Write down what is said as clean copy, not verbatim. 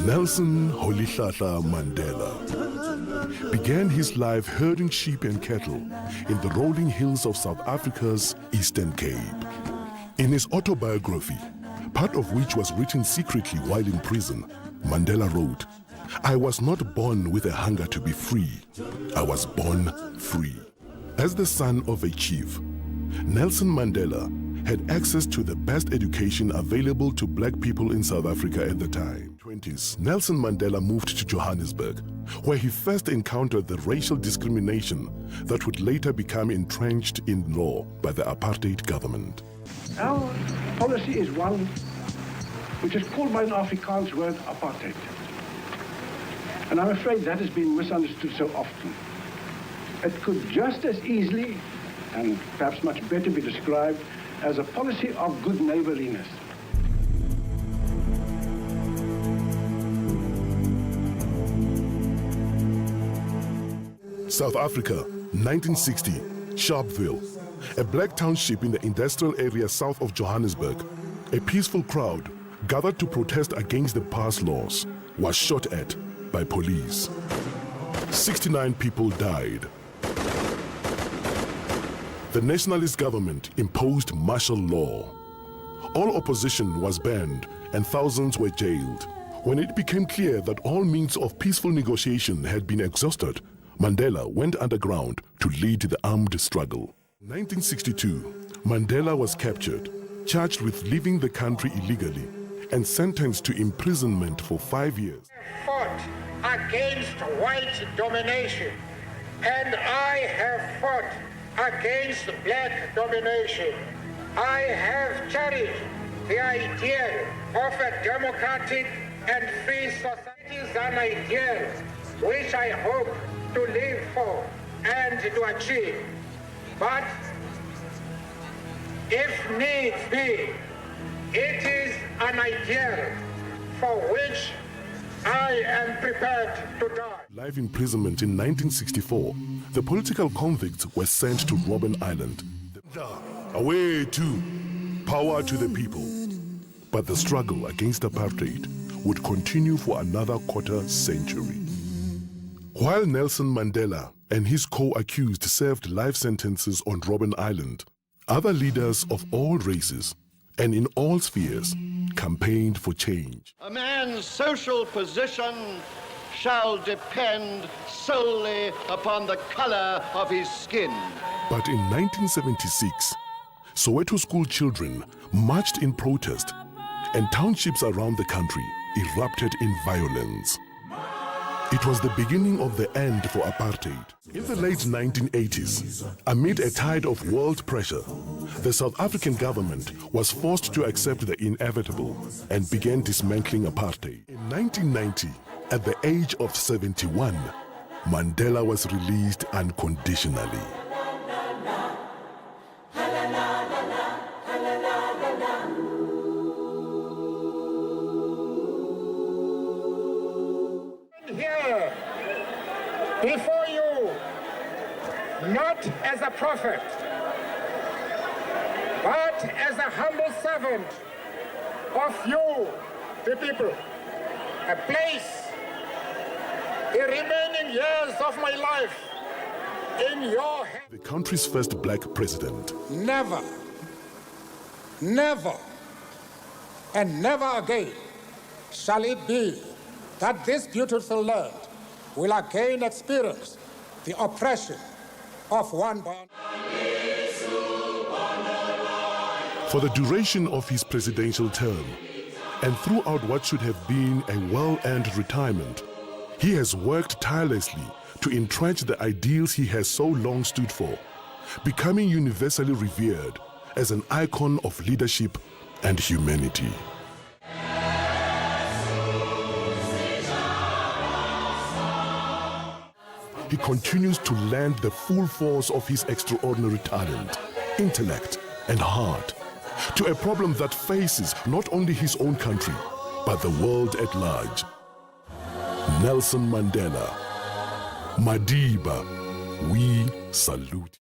Nelson Rolihlahla Mandela began his life herding sheep and cattle in the rolling hills of South Africa's Eastern Cape. In his autobiography, part of which was written secretly while in prison, Mandela wrote, "I was not born with a hunger to be free. I was born free." As the son of a chief, Nelson Mandela had access to the best education available to black people in South Africa at the time. 20s, Nelson Mandela moved to Johannesburg, where he first encountered the racial discrimination that would later become entrenched in law by the apartheid government. Our policy is one which is called by an Afrikaans word apartheid. And I'm afraid that has been misunderstood so often. It could just as easily, and perhaps much better, be described as a policy of good neighborliness. South Africa, 1960, Sharpeville, a black township in the industrial area south of Johannesburg. A peaceful crowd gathered to protest against the pass laws was shot at by police. 69 people died. The nationalist government imposed martial law. All opposition was banned and thousands were jailed. When it became clear that all means of peaceful negotiation had been exhausted, Mandela went underground to lead the armed struggle. In 1962, Mandela was captured, charged with leaving the country illegally, and sentenced to imprisonment for 5 years. Fought against white domination, and I have fought against black domination. I have cherished the idea of a democratic and free society. It is an ideal which I hope to live for and to achieve. But if needs be, it is an ideal for which I am prepared to die. Life imprisonment in 1964, the political convicts were sent to Robben Island. Away to power to the people. But the struggle against apartheid would continue for another quarter century. While Nelson Mandela and his co-accused served life sentences on Robben Island, other leaders of all races and in all spheres campaigned for change. A man's social position shall depend solely upon the color of his skin. But in 1976, Soweto school children marched in protest, and townships around the country erupted in violence. It was the beginning of the end for apartheid. In the late 1980s, amid a tide of world pressure, the South African government was forced to accept the inevitable and began dismantling apartheid. In 1990, at the age of 71, Mandela was released unconditionally. Here before you, not as a prophet, but as a humble servant of you, the people, I place the remaining years of my life in your hands. The country's first black president. Never, never, and never again shall it be that this beautiful land will again experience the oppression of one born. For the duration of his presidential term, and throughout what should have been a well-earned retirement, he has worked tirelessly to entrench the ideals he has so long stood for, becoming universally revered as an icon of leadership and humanity. He continues to lend the full force of his extraordinary talent, intellect, and heart to a problem that faces not only his own country, but the world at large. Nelson Mandela, Madiba, we salute.